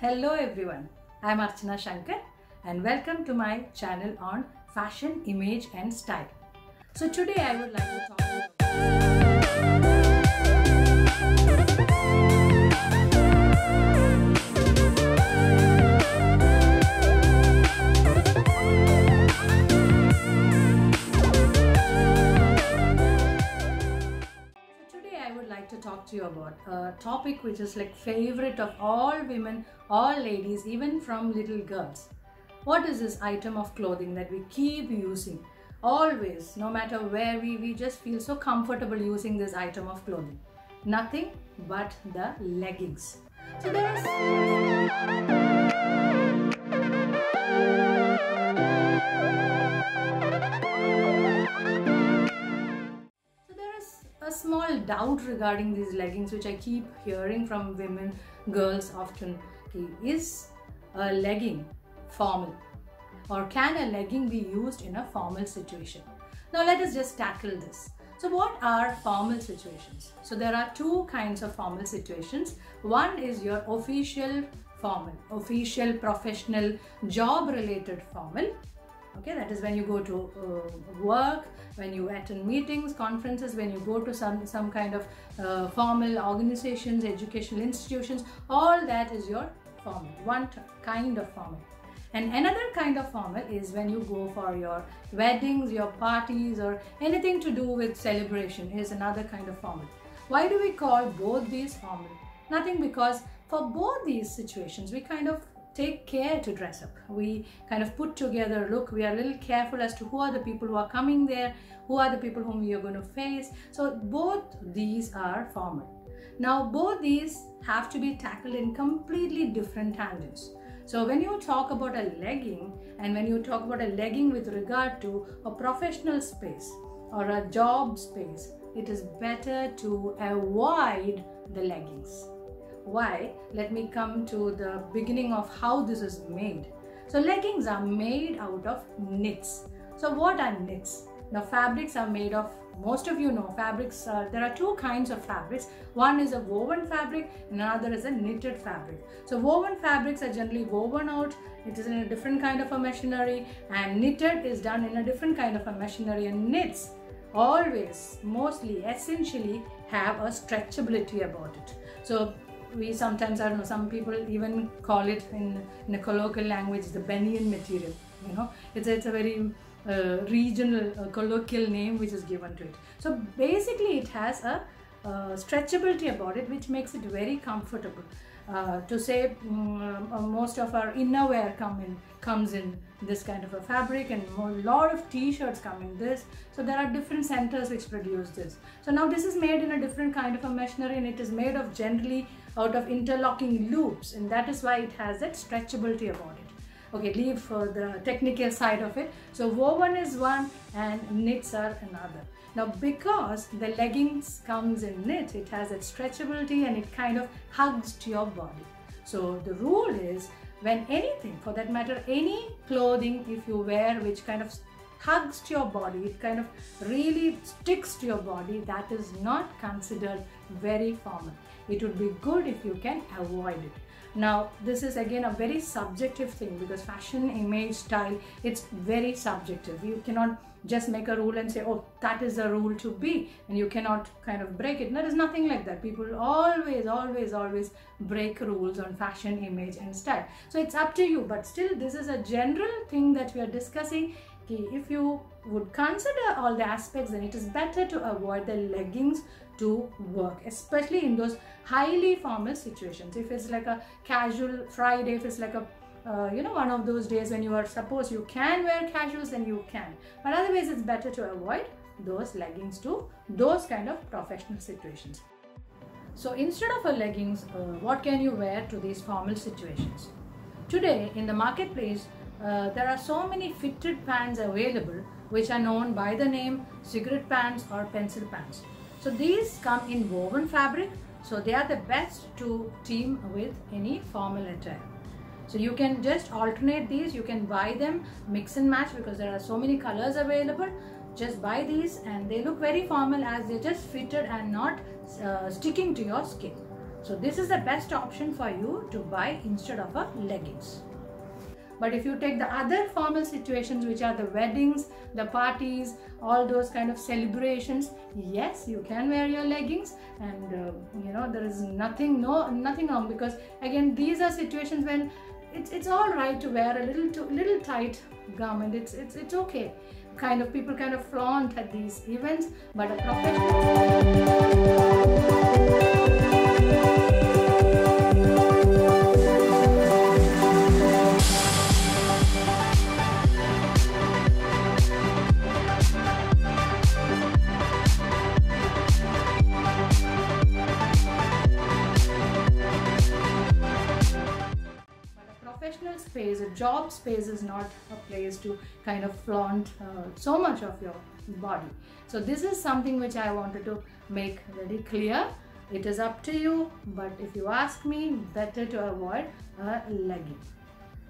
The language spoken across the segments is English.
Hello everyone, I am Archana Shankar and welcome to my channel on fashion, image and style. So today I would like to talk about talk to you about a topic which is like favorite of all women, all ladies, even from little girls. What is this item of clothing that we keep using always, no matter where we just feel so comfortable using this item of clothing? Nothing but the leggings. So there is a small doubt regarding these leggings which I keep hearing from women, girls often. Is a legging formal, or can a legging be used in a formal situation? Now let us just tackle this. So what are formal situations? So there are two kinds of formal situations. One is your official formal, official, professional, job related formal. Okay, that is when you go to work, when you attend meetings, conferences, when you go to some kind of formal organizations, educational institutions, all that is your formal, one kind of formal. And another kind of formal is when you go for your weddings, your parties, or anything to do with celebration is another kind of formal. Why do we call both these formal? Nothing, because for both these situations we kind of take care to dress up. We kind of put together, look, we are a little careful as to who are the people who are coming there, who are the people whom we are going to face. So both these are formal. Now both these have to be tackled in completely different tangents. So when you talk about a legging, and when you talk about a legging with regard to a professional space or a job space, it is better to avoid the leggings. Why? Let me come to the beginning of how this is made. So leggings are made out of knits. So what are knits? Now fabrics are made of, most of you know fabrics, there are two kinds of fabrics. One is a woven fabric and another is a knitted fabric. So woven fabrics are generally woven out, it is in a different kind of a machinery, and knitted is done in a different kind of a machinery. And knits always, mostly, essentially have a stretchability about it. So we sometimes, I don't know, some people even call it in a colloquial language the banyan material. You know, it's a very regional colloquial name which is given to it. So basically it has a stretchability about it which makes it very comfortable. To say most of our innerwear comes in this kind of a fabric, and a lot of t-shirts come in this. So there are different centers which produce this. So now this is made in a different kind of a machinery, and it is made of generally out of interlocking loops, and that is why it has that stretchability about it. Okay, leave for the technical side of it. So woven is one and knits are another. Now because the leggings comes in knit, it has that stretchability and it kind of hugs to your body. So the rule is, when anything, for that matter, any clothing if you wear which kind of hugs to your body, it kind of really sticks to your body, that is not considered very formal. It would be good if you can avoid it. Now this is again a very subjective thing, because fashion, image, style, it's very subjective. You cannot just make a rule and say, oh, that is the rule to be, and you cannot kind of break it. There is nothing like that. People always break rules on fashion, image and style. So it's up to you, but still this is a general thing that we are discussing. If you would consider all the aspects, then it is better to avoid the leggings to work, especially in those highly formal situations. If it's like a casual Friday, if it's like a one of those days when you are supposed you can wear casuals, then you can, but otherwise it's better to avoid those leggings to those kind of professional situations. So instead of a leggings, what can you wear to these formal situations? Today in the marketplace, there are so many fitted pants available which are known by the name cigarette pants or pencil pants. So these come in woven fabric, so they are the best to team with any formal attire. So you can just alternate these, you can buy them, mix and match, because there are so many colors available. Just buy these and they look very formal as they're just fitted and not sticking to your skin. So this is the best option for you to buy instead of a leggings. But if you take the other formal situations, which are the weddings, the parties, all those kind of celebrations, yes, you can wear your leggings, and there is nothing wrong, because again, these are situations when it's all right to wear a little tight garment. It's okay. People kind of flaunt at these events, but a professional space, a job space, is not a place to kind of flaunt so much of your body. So this is something which I wanted to make very clear. It is up to you, but if you ask me, better to avoid a legging.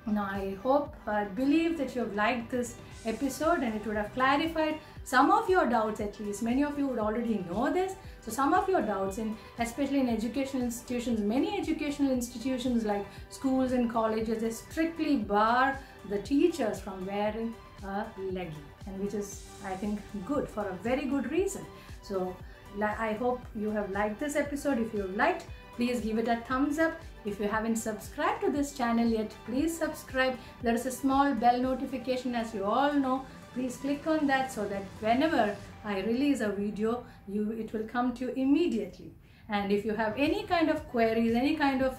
Now I believe that you have liked this episode and it would have clarified some of your doubts. At least many of you would already know this. So some of your doubts, especially in educational institutions, many educational institutions like schools and colleges, they strictly bar the teachers from wearing a legging, and which is, I think, good, for a very good reason. So I hope you have liked this episode. If you have liked, please give it a thumbs up. If you haven't subscribed to this channel yet, please subscribe. There is a small bell notification, as you all know. Please click on that so that whenever I release a video, it will come to you immediately. And if you have any kind of queries, any kind of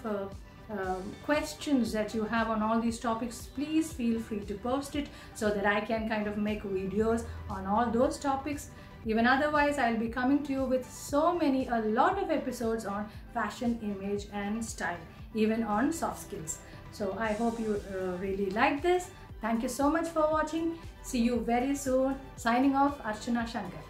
questions that you have on all these topics, please feel free to post it so that I can kind of make videos on all those topics. Even otherwise, I'll be coming to you with a lot of episodes on fashion, image and style, even on soft skills. So I hope you really like this. Thank you so much for watching. See you very soon. Signing off, Archana Shankar.